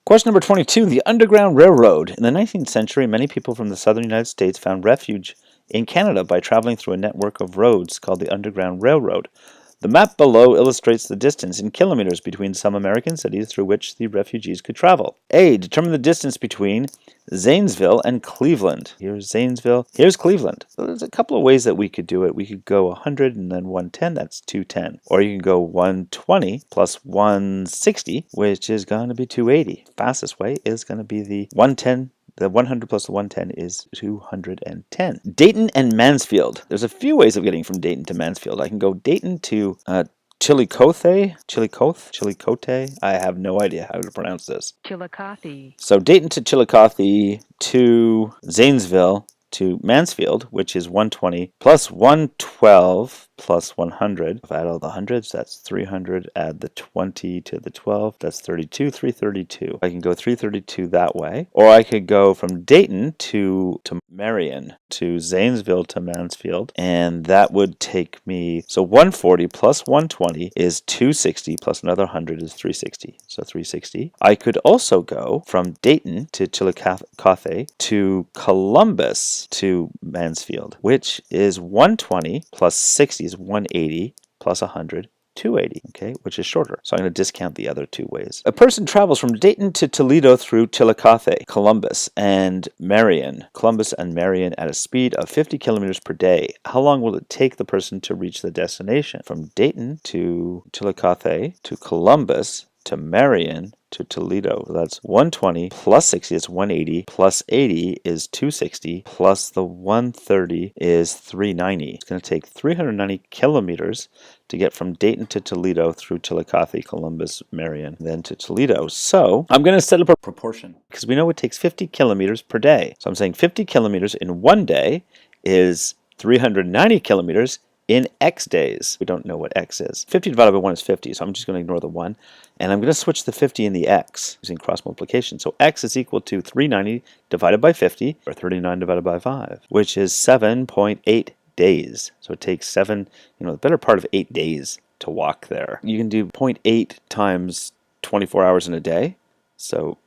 Question number 22, the Underground Railroad. In the 19th century, many people from the southern United States found refuge in Canada by traveling through a network of roads called the Underground Railroad. The map below illustrates the distance in kilometers between some American cities through which the refugees could travel. A. Determine the distance between Zanesville and Cleveland. Here's Zanesville, here's Cleveland. So there's a couple of ways that we could do it. We could go 100 and then 110, that's 210. Or you can go 120 plus 160, which is going to be 280. Fastest way is going to be the 110. The 100 plus the 110 is 210. Dayton and Mansfield. There's a few ways of getting from Dayton to Mansfield. I can go Dayton to Chillicothe. I have no idea how to pronounce this. Chillicothe. So Dayton to Chillicothe to Zanesville to Mansfield, which is 120 plus 112 plus 100. If I add all the hundreds, that's 300. Add the 20 to the 12, that's 32, 332. I can go 332 that way. Or I could go from Dayton to Marion, to Zanesville to Mansfield, and that would take me, so 140 plus 120 is 260 plus another 100 is 360. So 360. I could also go from Dayton to Chillicothe to Columbus to Mansfield, which is 120 plus 60 is 180 plus 100, 280, okay, which is shorter. So I'm going to discount the other two ways. A person travels from Dayton to Toledo through Chillicothe, Columbus, and Marion. Columbus and Marion at a speed of 50 kilometers per day. How long will it take the person to reach the destination? From Dayton to Chillicothe to Columbus to Marion to Toledo. That's 120 plus 60 is 180 plus 80 is 260 plus the 130 is 390. It's going to take 390 kilometers to get from Dayton to Toledo through Chillicothe, Columbus, Marion, then to Toledo. So I'm going to set up a proportion because we know it takes 50 kilometers per day. So I'm saying 50 kilometers in one day is 390 kilometers in X days. We don't know what X is. 50 divided by 1 is 50, so I'm just going to ignore the 1. And I'm going to switch the 50 in the X using cross multiplication. So X is equal to 390 divided by 50, or 39 divided by 5, which is 7.8 days. So it takes the better part of 8 days to walk there. You can do 0.8 times 24 hours in a day. So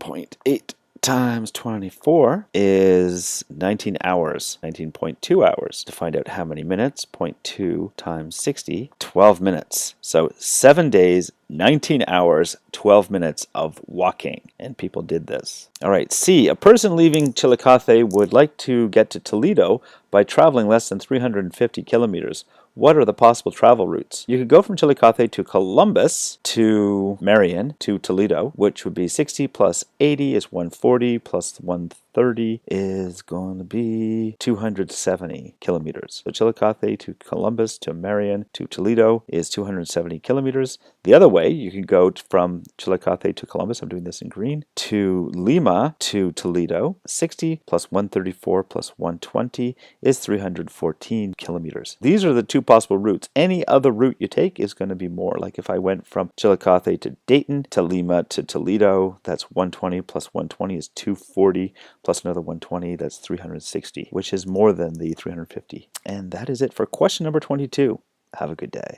0.8 times 24 is 19 hours, 19.2 hours. To find out how many minutes, 0.2 times 60, 12 minutes. So 7 days, 19 hours, 12 minutes of walking. And people did this. All right, C. A person leaving Chillicothe would like to get to Toledo by traveling less than 350 kilometers. What are the possible travel routes? You could go from Chillicothe to Columbus to Marion to Toledo, which would be 60 plus 80 is 140 plus 130 is going to be 270 kilometers. So Chillicothe to Columbus to Marion to Toledo is 270 kilometers. The other way, you could go from Chillicothe to Columbus, I'm doing this in green, to Lima to Toledo. 60 plus 134 plus 120 is 314 kilometers. These are the two possible routes. Any other route you take is going to be more. Like if I went from Chillicothe to Dayton to Lima to Toledo, that's 120 plus 120 is 240 plus another 120, that's 360, which is more than the 350. And that is it for question number 22. Have a good day.